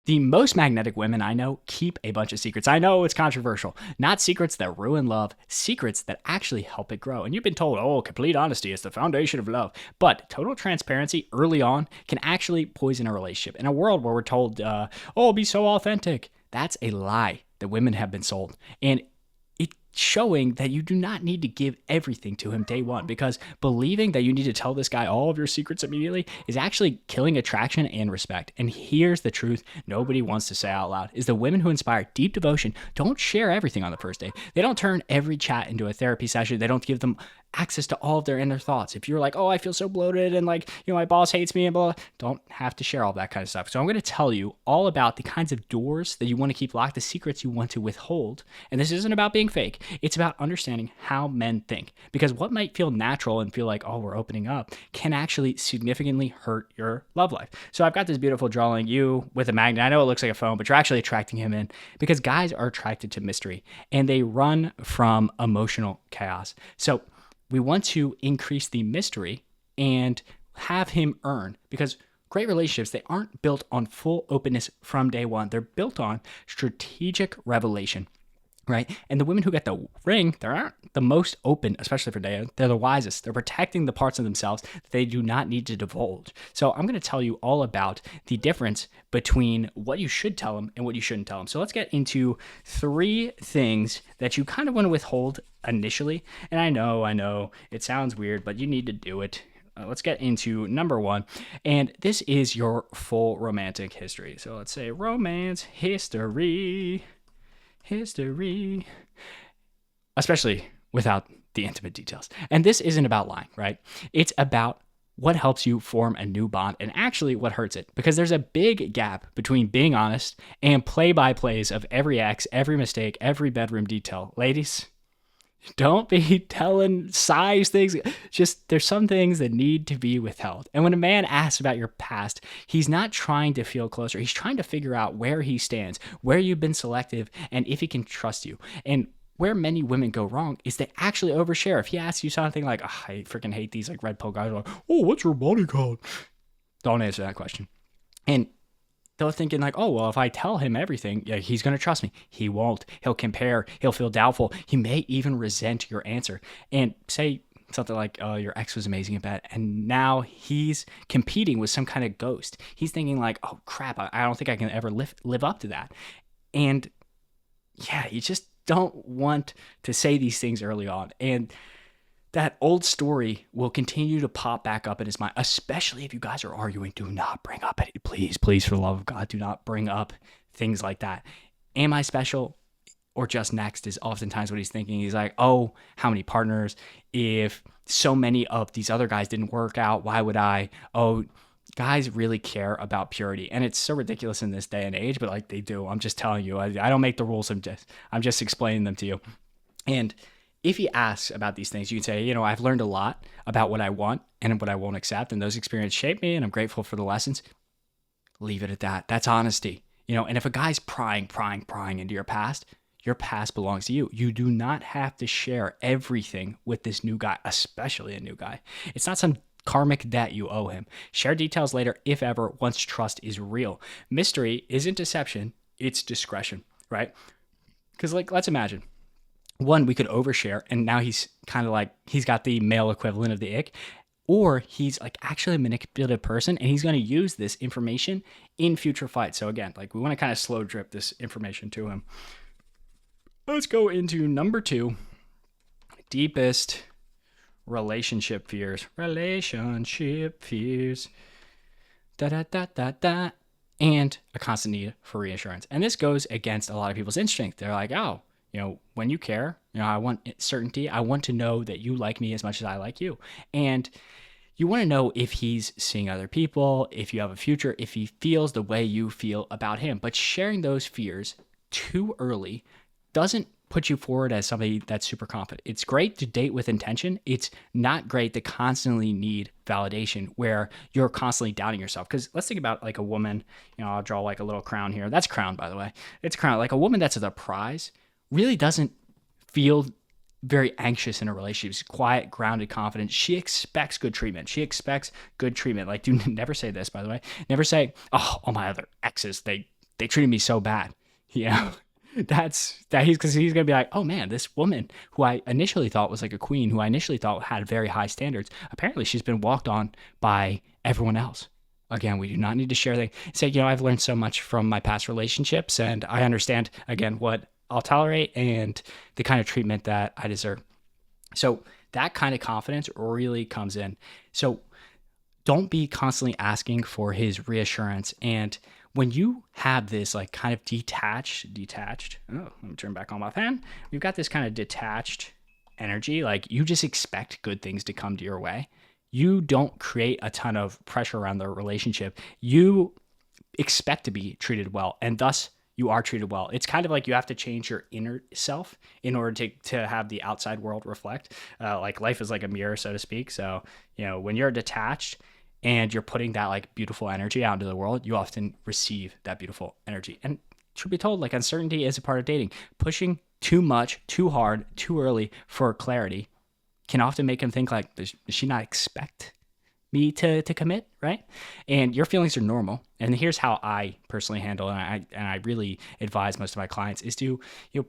The most magnetic women I know keep a bunch of secrets. I know it's controversial. Not secrets that ruin love, secrets that actually help it grow. And you've been told, oh, complete honesty is the foundation of love. But total transparency early on can actually poison a relationship. In a world where we're told, oh, be so authentic, that's a lie that women have been sold. And it's showing that you do not need to give everything to him day one, because believing that you need to tell this guy all of your secrets immediately is actually killing attraction and respect. And here's the truth nobody wants to say out loud is the women who inspire deep devotion don't share everything on the first day. They don't turn every chat into a therapy session. They don't give them access to all of their inner thoughts. If you're like, oh, I feel so bloated and like, my boss hates me and blah, don't have to share all that kind of stuff. So I'm going to tell you all about the kinds of doors that you want to keep locked, the secrets you want to withhold. And this isn't about being fake. It's about understanding how men think, because what might feel natural and feel like, oh, we're opening up, can actually significantly hurt your love life. So I've got this beautiful drawing, you with a magnet. I know it looks like a phone, but you're actually attracting him in, because guys are attracted to mystery and they run from emotional chaos. So we want to increase the mystery and have him earn, because great relationships, they aren't built on full openness from day one. They're built on strategic revelation, right? And the women who get the ring, they aren't the most open, especially for day. They're the wisest. They're protecting the parts of themselves that they do not need to divulge. So I'm going to tell you all about the difference between what you should tell them and what you shouldn't tell them. So let's get into 3 things that you kind of want to withhold initially. And I know it sounds weird, but you need to do it. Let's get into number 1. And this is your full romantic history. So let's say romance history, especially without the intimate details. And this isn't about lying, right? It's about what helps you form a new bond and actually what hurts it. Because there's a big gap between being honest and play-by-plays of every ex, every mistake, every bedroom detail. Ladies, don't be telling size things. Just there's some things that need to be withheld. And when a man asks about your past, he's not trying to feel closer. He's trying to figure out where he stands, where you've been selective, and if he can trust you. And where many women go wrong is they actually overshare. If he asks you something like, oh, I freaking hate these like red pill guys, like, oh, what's your body count? Don't answer that question. And they're thinking like, oh, well, if I tell him everything, yeah, he's going to trust me. He won't. He'll compare. He'll feel doubtful. He may even resent your answer and say something like, oh, your ex was amazing at that. And now he's competing with some kind of ghost. He's thinking like, oh, crap, I don't think I can ever live up to that. And yeah, you just don't want to say these things early on. And that old story will continue to pop back up in his mind, especially if you guys are arguing. Do not bring up it. Please, for the love of God, do not bring up things like that. Am I special or just next is oftentimes what he's thinking. He's like, oh, how many partners? If so many of these other guys didn't work out, why would I? Oh, guys really care about purity. And it's so ridiculous in this day and age, but like they do. I'm just telling you, I don't make the rules. I'm just explaining them to you. And if he asks about these things, you can say, I've learned a lot about what I want and what I won't accept. And those experiences shape me, and I'm grateful for the lessons. Leave it at that. That's honesty. And if a guy's prying into your past belongs to you. You do not have to share everything with this new guy, especially a new guy. It's not some karmic debt you owe him. Share details later, if ever, once trust is real. Mystery isn't deception, it's discretion, right? Because let's imagine. One, we could overshare, and now he's kind of like, he's got the male equivalent of the ick, or he's like actually a manipulative person, and he's going to use this information in future fights. So again, like we want to kind of slow drip this information to him. Let's go into number 2, deepest relationship fears. And a constant need for reassurance. And this goes against a lot of people's instinct. They're like, oh, when you care, I want certainty. I want to know that you like me as much as I like you. And you want to know if he's seeing other people, if you have a future, if he feels the way you feel about him. But sharing those fears too early doesn't put you forward as somebody that's super confident. It's great to date with intention. It's not great to constantly need validation where you're constantly doubting yourself. Because let's think about like a woman, I'll draw like a little crown here. That's crown, by the way. It's crown. Like a woman that's the prize really doesn't feel very anxious in a relationship. She's quiet, grounded, confident. She expects good treatment. Like, never say this, by the way. Never say, oh, all my other exes, they they treated me so bad. You know, because he's gonna be like, oh man, this woman who I initially thought was like a queen, who I initially thought had very high standards, apparently she's been walked on by everyone else. Again, we do not need to share things. Say, I've learned so much from my past relationships, and I understand again what I'll tolerate and the kind of treatment that I deserve. So that kind of confidence really comes in. So don't be constantly asking for his reassurance. And when you have this like kind of detached, oh, let me turn back on my fan. You've got this kind of detached energy, like you just expect good things to come to your way. You don't create a ton of pressure around the relationship. You expect to be treated well, and thus you are treated well. It's kind of like you have to change your inner self in order to have the outside world reflect. Like life is like a mirror, so to speak. So, when you're detached and you're putting that like beautiful energy out into the world, you often receive that beautiful energy. And truth be told, like uncertainty is a part of dating. Pushing too much, too hard, too early for clarity can often make him think like, does she not expect me to commit, right? And your feelings are normal. And here's how I personally handle, and I really advise most of my clients, is to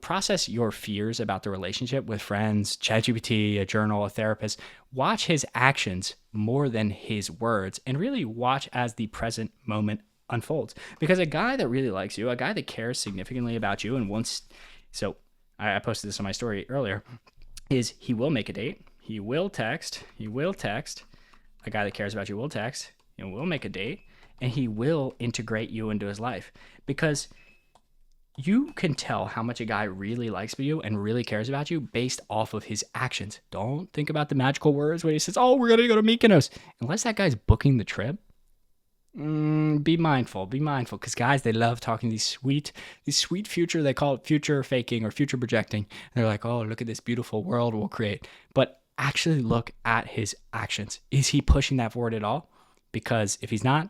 process your fears about the relationship with friends, ChatGPT, a journal, a therapist. Watch his actions more than his words, and really watch as the present moment unfolds. Because a guy that really likes you, a guy that cares significantly about you and wants, so I posted this on my story earlier, is he will make a date, he will text. A guy that cares about you will text, will make a date, and he will integrate you into his life. Because you can tell how much a guy really likes you and really cares about you based off of his actions. Don't think about the magical words when he says, oh, we're going to go to Mykonos. Unless that guy's booking the trip, be mindful, because guys, they love talking these sweet future, they call it future faking or future projecting. They're like, oh, look at this beautiful world we'll create. But actually look at his actions. Is he pushing that forward at all? Because if he's not,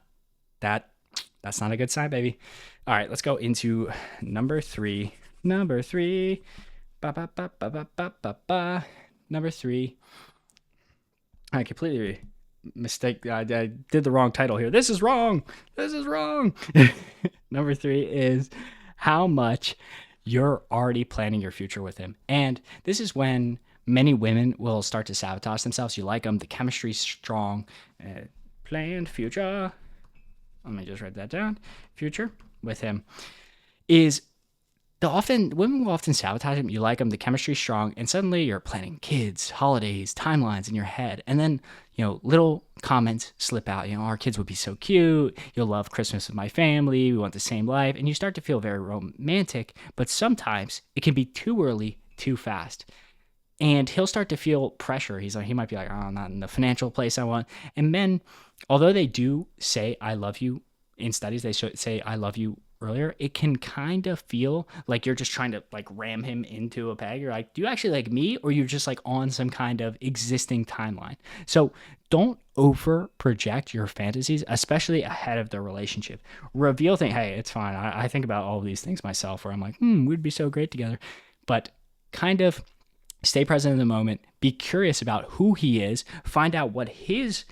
that's not a good sign, baby. All right, let's go into number three. Number three. Number three. I completely mistake. I did the wrong title here. This is wrong. Number three is how much you're already planning your future with him. And this is when many women will start to sabotage themselves. You like them, the chemistry's strong. Planned future. Let me just write that down. Future with him is women will often sabotage him. You like them, the chemistry's strong, and suddenly you're planning kids, holidays, timelines in your head, and then little comments slip out. Our kids would be so cute. You'll love Christmas with my family. We want the same life, and you start to feel very romantic. But sometimes it can be too early, too fast. And he'll start to feel pressure. He might be like, oh, I'm not in the financial place I want. And men, although they do say, I love you in studies, they say, I love you earlier, it can kind of feel like you're just trying to like ram him into a peg. You're like, do you actually like me? Or you're just like on some kind of existing timeline. So don't over project your fantasies, especially ahead of the relationship. Reveal things. Hey, it's fine. I think about all of these things myself where I'm like, we'd be so great together. But kind of stay present in the moment, be curious about who he is, find out what his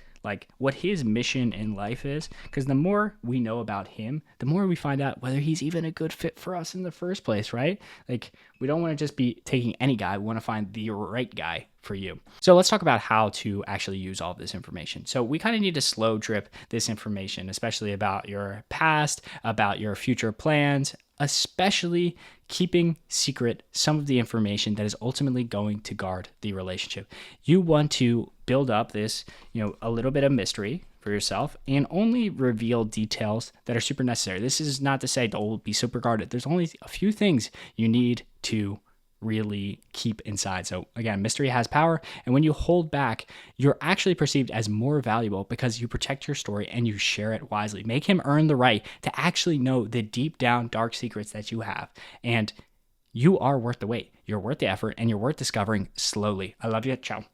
mission in life is, because the more we know about him, the more we find out whether he's even a good fit for us in the first place, right? Like, we don't want to just be taking any guy, we want to find the right guy for you. So let's talk about how to actually use all of this information. So we kind of need to slow drip this information, especially about your past, about your future plans, especially keeping secret some of the information that is ultimately going to guard the relationship. You want to build up this, a little bit of mystery for yourself and only reveal details that are super necessary. This is not to say don't be super guarded. There's only a few things you need to really keep inside. So again, mystery has power. And when you hold back, you're actually perceived as more valuable because you protect your story and you share it wisely. Make him earn the right to actually know the deep down dark secrets that you have. And you are worth the wait. You're worth the effort and you're worth discovering slowly. I love you. Ciao.